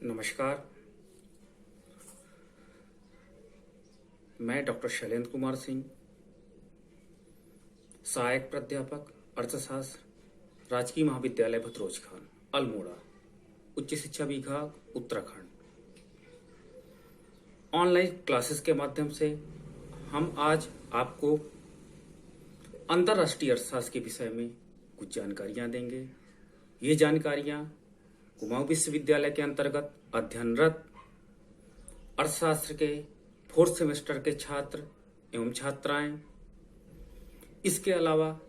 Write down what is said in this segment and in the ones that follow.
नमस्कार। मैं डॉक्टर शैलेंद्र कुमार सिंह, सहायक प्राध्यापक अर्थशास्त्र, राजकीय महाविद्यालय भतरोज खान, अल्मोड़ा, उच्च शिक्षा विभाग, उत्तराखंड। ऑनलाइन क्लासेस के माध्यम से हम आज आपको अंतर्राष्ट्रीय अर्थशास्त्र के विषय में कुछ जानकारियां देंगे। ये जानकारियां कुमाऊं विश्वविद्यालय के अंतर्गत अध्ययनरत अर्थशास्त्र के 4th सेमेस्टर के छात्र एवं छात्राएं, इसके अलावा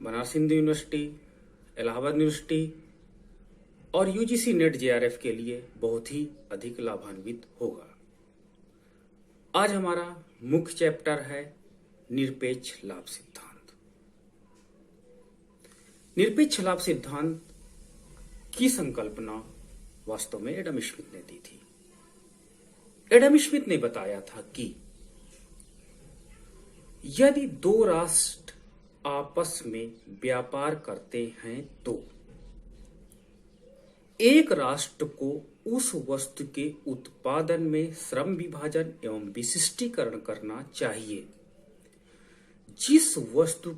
बनारस हिंदू यूनिवर्सिटी, इलाहाबाद यूनिवर्सिटी और यूजीसी नेट जेआरएफ के लिए बहुत ही अधिक लाभान्वित होगा। आज हमारा मुख्य चैप्टर है निरपेक्ष लाभ सिद्धांत। निरपेक्ष लाभ सिद्धांत की संकल्पना वास्तव में एडम स्मिथ ने दी थी। एडम स्मिथ ने बताया था कि यदि दो राष्ट्र आपस में व्यापार करते हैं तो एक राष्ट्र को उस वस्तु के उत्पादन में श्रम विभाजन एवं विशिष्टीकरण करना चाहिए जिस वस्तु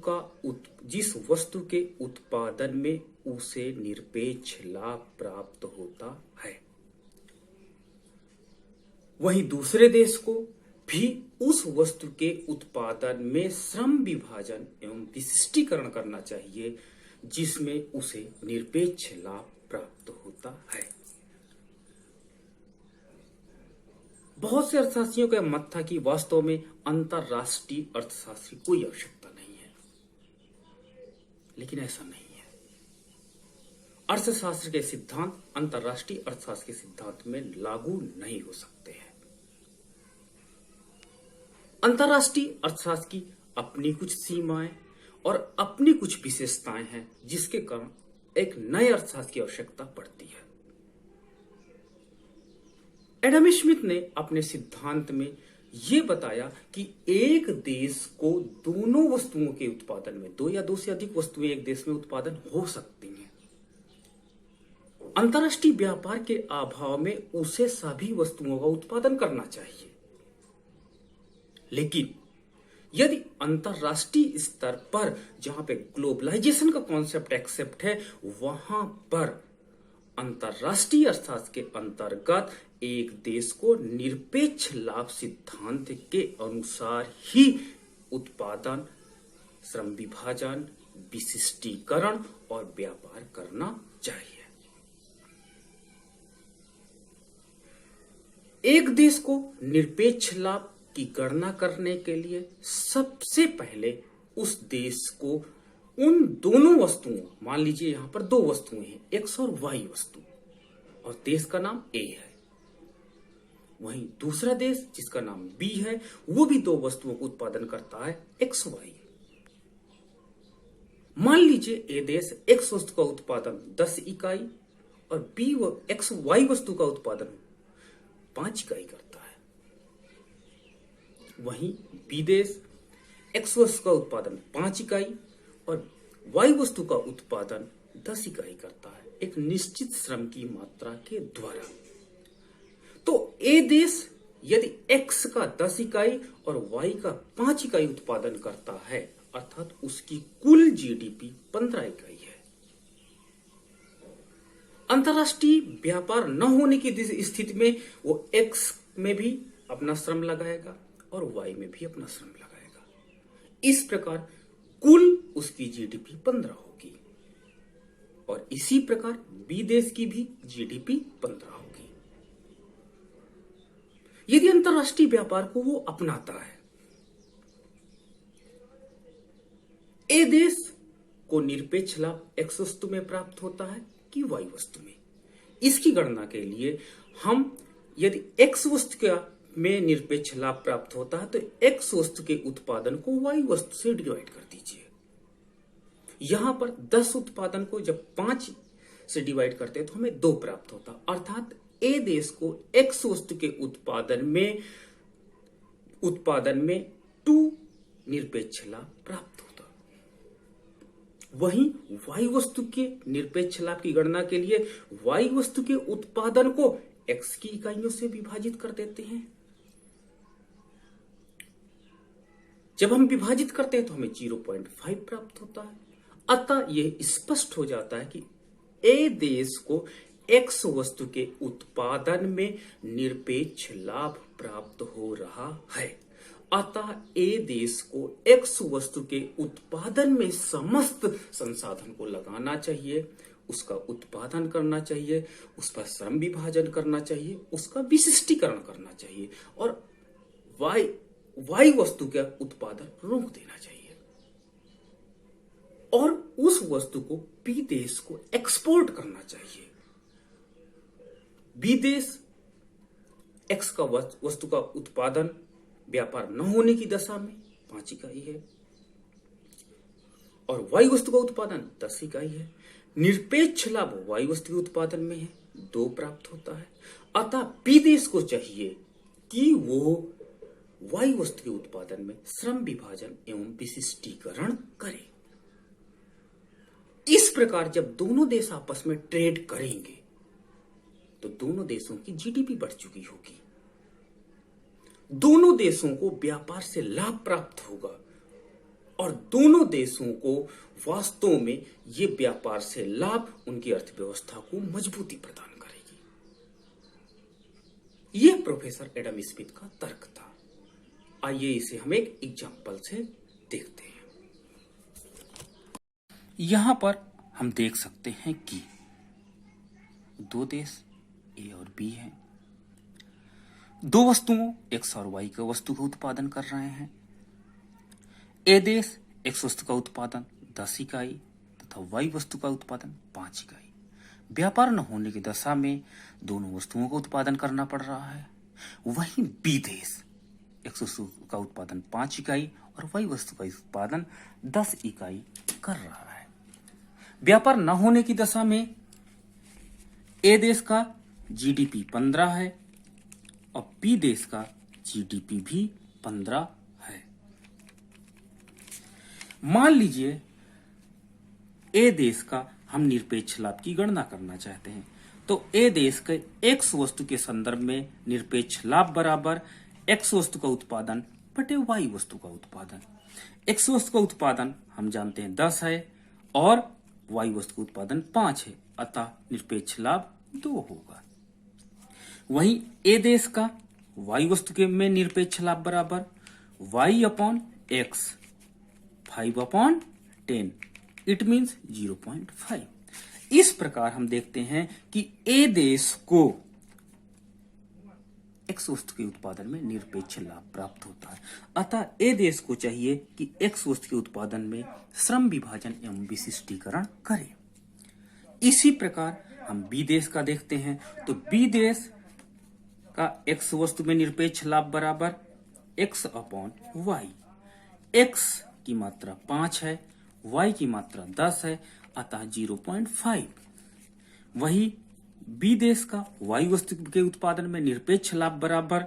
के उत्पादन में उसे निरपेक्ष लाभ प्राप्त होता है। वहीं दूसरे देश को भी उस वस्तु के उत्पादन में श्रम विभाजन एवं विशिष्टीकरण करना चाहिए जिसमें उसे निरपेक्ष लाभ प्राप्त होता है। बहुत से अर्थशास्त्रियों का मत था कि वास्तव में अंतरराष्ट्रीय अर्थशास्त्र की कोई आवश्यकता नहीं है, लेकिन ऐसा नहीं है। अर्थशास्त्र के सिद्धांत अंतरराष्ट्रीय अर्थशास्त्र के सिद्धांत में लागू नहीं हो सकते हैं। अंतरराष्ट्रीय अर्थशास्त्र की अपनी कुछ सीमाएं और अपनी कुछ विशेषताएं हैं जिसके कारण एक नए अर्थशास्त्र की आवश्यकता पड़ती है। एडम स्मिथ ने अपने सिद्धांत में यह बताया कि एक देश को दोनों वस्तुओं के उत्पादन में, दो या दो से अधिक वस्तुएं एक देश में उत्पादन हो सकती हैं। अंतर्राष्ट्रीय व्यापार के अभाव में उसे सभी वस्तुओं का उत्पादन करना चाहिए, लेकिन यदि अंतरराष्ट्रीय स्तर पर जहां पे ग्लोबलाइजेशन का कॉन्सेप्ट एक्सेप्ट है, वहां पर अंतरराष्ट्रीय अर्थशास्त्र के अंतर्गत एक देश को निरपेक्ष लाभ सिद्धांत के अनुसार ही उत्पादन, श्रम विभाजन, विशिष्टीकरण और व्यापार करना चाहिए। एक देश को निरपेक्ष लाभ की गणना करने के लिए सबसे पहले उस देश को उन दोनों वस्तुओं, मान लीजिए यहां पर दो वस्तुएं हैं, एक्स और वाई वस्तु, और देश का नाम ए है। वहीं दूसरा देश जिसका नाम बी है, वो भी दो वस्तुओं को उत्पादन करता है, एक्स वाई। मान लीजिए ए देश एक्स वस्तु का उत्पादन 10 इकाई और बी एक्स वाई वस्तु का उत्पादन 5 इकाई करता है। वहीं बी देश एक्स वस्तु का उत्पादन 5 इकाई और वाई वस्तु का उत्पादन 10 इकाई करता है, एक निश्चित श्रम की मात्रा के द्वारा। तो ए देश यदि एक्स का 10 इकाई और वाई का 5 इकाई उत्पादन करता है, अर्थात उसकी कुल जीडीपी 15 इकाई है। अंतरराष्ट्रीय व्यापार न होने की स्थिति में वो एक्स में भी अपना श्रम लगाएगा और वाई में भी अपना श्रम लगाएगा। इस प्रकार कुल उसकी जीडीपी 15 होगी और इसी प्रकार बी देश की भी जीडीपी 15 होगी। यदि अंतरराष्ट्रीय व्यापार को वो अपनाता है, ए देश को निरपेक्ष लाभ एक्स वस्तु में प्राप्त होता है कि वाई वस्तु में। इसकी गणना के लिए हम यदि एक्स वस्तु का में निरपेक्ष लाभ प्राप्त होता है तो एक्स वस्तु के उत्पादन को वाई वस्तु से डिवाइड कर दीजिए। यहां पर 10 उत्पादन को जब 5 से डिवाइड करते हैं तो हमें 2 प्राप्त होता, अर्थात ए देश को एक्स वस्तु के उत्पादन में 2 निरपेक्ष लाभ प्राप्त होता। वहीं वाई वस्तु के निरपेक्ष लाभ की गणना के लिए वाई वस्तु के उत्पादन को x की इकाइयों से विभाजित कर देते हैं। जब हम विभाजित करते हैं तो हमें 0.5 प्राप्त होता है। अतः यह स्पष्ट हो जाता है कि ए देश को x वस्तु के उत्पादन में निरपेक्ष लाभ प्राप्त हो रहा है। अतः ए देश को x वस्तु के उत्पादन में समस्त संसाधन को लगाना चाहिए, उसका उत्पादन करना चाहिए, उस पर श्रम विभाजन करना चाहिए, उसका विशिष्टीकरण करना चाहिए और वाई वस्तु का उत्पादन रोक देना चाहिए और उस वस्तु को बी देश को एक्सपोर्ट करना चाहिए। बी देश एक्स का वस्तु का उत्पादन व्यापार न होने की दशा में 5 इकाई है और वाई वस्तु का उत्पादन 10 इकाई है। निरपेक्ष लाभ वाई वस्तु के उत्पादन में है 2 प्राप्त होता है। अतः बी देश को चाहिए कि वो वाई वस्तु के उत्पादन में श्रम विभाजन एवं विशिष्टीकरण करे। इस प्रकार जब दोनों देश आपस में ट्रेड करेंगे तो दोनों देशों की जीडीपी बढ़ चुकी होगी, दोनों देशों को व्यापार से लाभ प्राप्त होगा और दोनों देशों को वास्तव में ये व्यापार से लाभ उनकी अर्थव्यवस्था को मजबूती प्रदान करेगी। यह प्रोफेसर एडम स्मिथ का तर्क था। आइए इसे हम एक एग्जाम्पल से देखते हैं। यहां पर हम देख सकते हैं कि 2 देश ए और बी हैं। 2 वस्तुओं एक्स और वाई का वस्तु का उत्पादन कर रहे हैं। ए देश एक्स वस्तु का उत्पादन 10 इकाई तथा वाई वस्तु का उत्पादन 5 इकाई। व्यापार न होने की दशा में दोनों वस्तुओं का उत्पादन करना पड़ रहा है। वहीं बी देश एक्स वस्तु का उत्पादन 5 इकाई और वाई वस्तु का उत्पादन 10 इकाई कर रहा है। व्यापार न होने की दशा में ए देश का जीडीपी 15 है और बी देश का जीडीपी भी 15 है। मान लीजिए ए देश का हम निरपेक्ष लाभ की गणना करना चाहते हैं तो ए देश के एक्स वस्तु के संदर्भ में निरपेक्ष लाभ बराबर एक्स वस्तु का उत्पादन बटे वाई वस्तु का उत्पादन। एक्स वस्तु का उत्पादन हम जानते हैं 10 है और वाई वस्तु का उत्पादन 5 है, अतः निरपेक्ष लाभ 2 होगा। वहीं ए देश का वाई वस्तु के में निरपेक्ष लाभ बराबर Y upon X 5/10 it means 0.5। इस प्रकार हम देखते हैं कि ए देश को एक्स वस्तु के उत्पादन में निरपेक्ष लाभ प्राप्त होता है। अतः ए देश को चाहिए कि एक्स वस्तु के उत्पादन में श्रम विभाजन एवं विशिष्टीकरण करे। इसी प्रकार हम बी देश का देखते हैं तो बी देश का एक्स वस्तु में निरपेक्ष लाभ बराबर एक्स अपॉन वाई। एक्स की मात्रा 5 है, वाई की मात्रा 10 है, अतः 0.5। वही बी देश का वाई वस्तु के उत्पादन में निरपेक्ष लाभ बराबर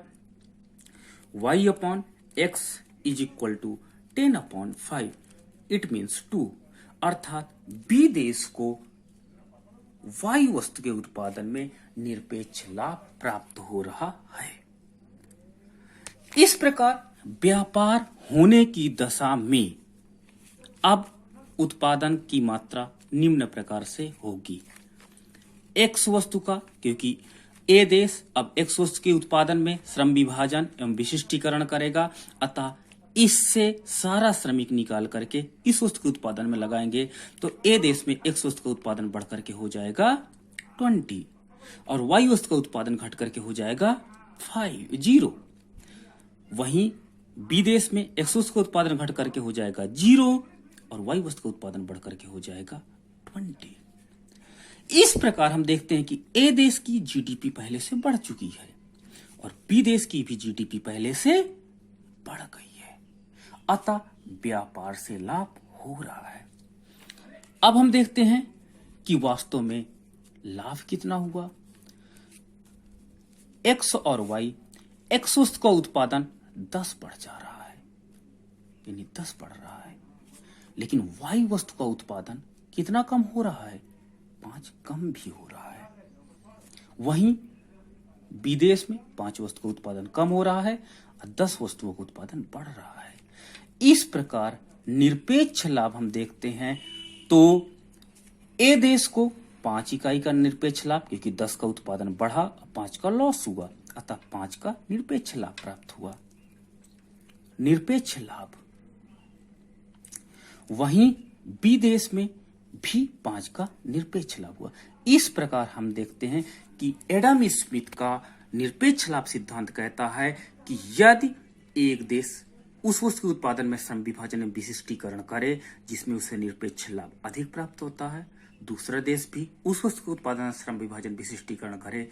Y upon X is equal to 10/5 it means 2। अर्थात बी देश को वाई वस्तु के उत्पादन में निरपेक्ष लाभ प्राप्त हो रहा है। इस प्रकार व्यापार होने की दशा में अब उत्पादन की मात्रा निम्न प्रकार से होगी। एक्स वस्तु का, क्योंकि ए देश अब एक्स वस्तु के उत्पादन में श्रम विभाजन एवं विशिष्टीकरण करेगा, अतः इससे सारा श्रमिक निकाल करके इस वस्तु के उत्पादन में लगाएंगे तो ए देश में एक्स वस्तु का उत्पादन बढ़ करके हो जाएगा 20 और वाई वस्तु का उत्पादन घट करके हो जाएगा 0। वहीं बी देश में एक्स वस्तु का उत्पादन घट करके हो जाएगा 0 और वाई वस्तु का उत्पादन बढ़ करके हो जाएगा 20। इस प्रकार हम देखते हैं कि ए देश की जीडीपी पहले से बढ़ चुकी है और बी देश की भी जीडीपी पहले से बढ़ गई है, अतः व्यापार से लाभ हो रहा है। अब हम देखते हैं कि वास्तव में लाभ कितना हुआ। एक्स और वाई, एक्स वस्तु का उत्पादन 10 बढ़ जा रहा है, यानी 10 बढ़ रहा है। लेकिन वाई वस्तु का उत्पादन कितना कम हो रहा है? 5 कम भी हो रहा है। वहीं विदेश में 5 वस्तु का उत्पादन कम हो रहा है और 10 वस्तुओं का उत्पादन बढ़ रहा है। इस प्रकार निरपेक्ष लाभ हम देखते हैं तो ए देश को 5 इकाई का निरपेक्ष लाभ, क्योंकि 10 का उत्पादन बढ़ा, 5 का लॉस हुआ, अतः 5 का निरपेक्ष लाभ प्राप्त हुआ। निरपेक्ष लाभ। वहीं बी देश में भी 5 का निरपेक्ष लाभ हुआ। इस प्रकार हम देखते हैं कि एडम स्मिथ का निरपेक्ष लाभ सिद्धांत कहता है कि यदि एक देश उस वस्तु के उत्पादन में श्रम विभाजन में विशिष्टीकरण करे जिसमें उसे निरपेक्ष लाभ अधिक प्राप्त होता है, दूसरा देश भी उस वस्तु के उत्पादन में श्रम विभाजन विशिष्टीकरण करे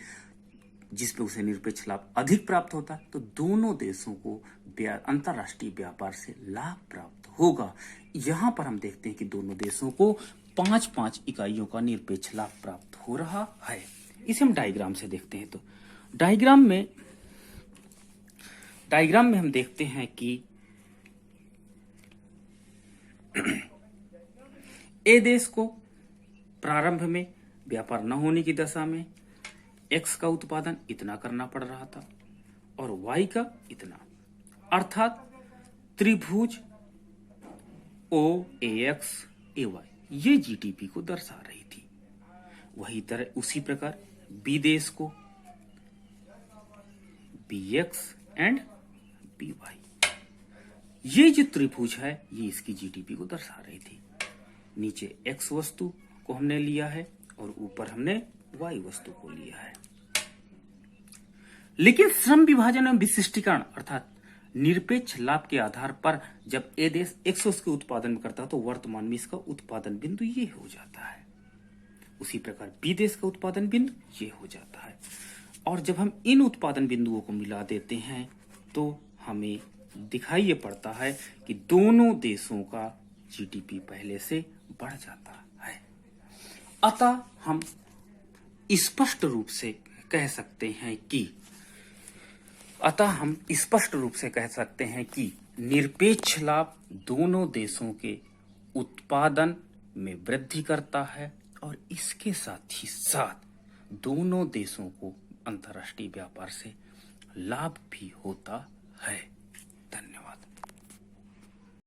जिसमें उसे निरपेक्ष लाभ अधिक प्राप्त होता है, तो दोनों देशों को अंतरराष्ट्रीय व्यापार से लाभ प्राप्त होगा। यहां पर हम देखते हैं कि दोनों देशों को 5-5 इकाइयों का निरपेक्ष लाभ प्राप्त हो रहा है। इसे हम डायग्राम से देखते हैं तो डायग्राम में हम देखते हैं कि ए देश को प्रारंभ में व्यापार न होने की दशा में एक्स का उत्पादन इतना करना पड़ रहा था और वाई का इतना, अर्थात त्रिभुज ओ ए एक्स ए वाई ये जीडीपी को दर्शा रही थी। वही तरह उसी प्रकार बी देश को B X and B Y, ये जो त्रिभुज है ये इसकी जीडीपी को दर्शा रही थी। नीचे एक्स वस्तु को हमने लिया है और ऊपर हमने वाई वस्तु को लिया है। लेकिन श्रम विभाजन एवं विशिष्टीकरण अर्थात निरपेक्ष लाभ के आधार पर जब ए देश 100 के उत्पादन करता है तो वर्तमान में इसका उत्पादन बिंदु ये हो जाता है। उसी प्रकार बी देश का उत्पादन बिंदु ये हो जाता है। और जब हम इन उत्पादन बिंदुओं को मिला देते हैं तो हमें दिखाई ये पड़ता है कि दोनों देशों का जीडीपी पहले से बढ़ जाता है। अतः हम स्पष्ट रूप से कह सकते हैं कि निरपेक्ष लाभ दोनों देशों के उत्पादन में वृद्धि करता है और इसके साथ ही साथ दोनों देशों को अंतर्राष्ट्रीय व्यापार से लाभ भी होता है। धन्यवाद।